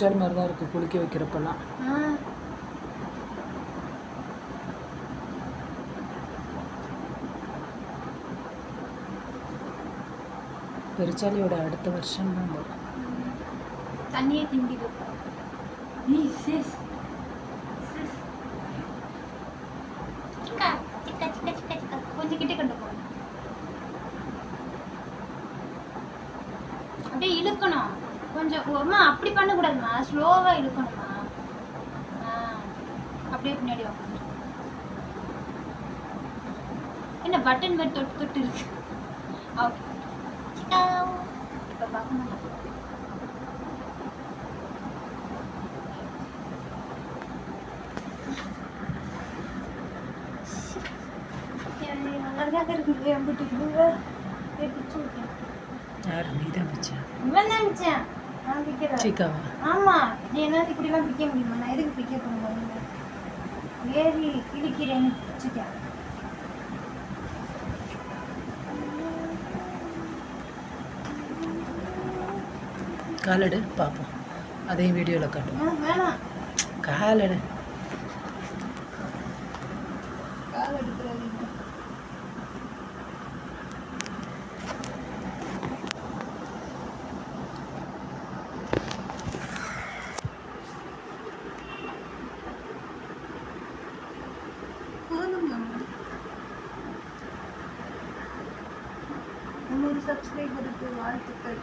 பெருச்சாளி மாதிரி தான் இருக்குது குளிக்க வைக்கிறப்பெல்லாம். பெருச்சாலியோட அடுத்த வருஷம் தான் தண்ணியே திண்டிது. கொஞ்சம் கிட்டே கொண்டு போகணும். அப்படியே இழுக்கணும் கொஞ்சம். அம்மா அப்படி பண்ணக்கூடாதுமா, ஸ்லோவாக இழுக்கணுமா. அப்படியே பின்னாடி வாங்க. என்ன பட்டன் மாதிரி தொட்டு தொட்டு இருக்கு. ஓகே இப்போ பார்க்கணும். அழகாக இருக்குது. எம்பிட்டு பிச்சு விட்டேன். யார் நீ தான் பிச்சேன்? இவன் தான் பிச்சேன். நான் பிக்கிறேன். சீக்காவா? ஆமாம். நீ என்ன இப்படிலாம் பிக்க முடியுமா? நான் எதுக்கு பிக்க போகணும்? ஏறி இடிக்கிறேன்னு பிச்சுட்டேன். காலடு பார்ப்போம், அதையும் வீடியோவில் காட்டுவோம். வேணாம், காலடு கால் எடுக்கிறது. சப்ஸ்கிரைபருக்கு வாழ்த்துக்கள்.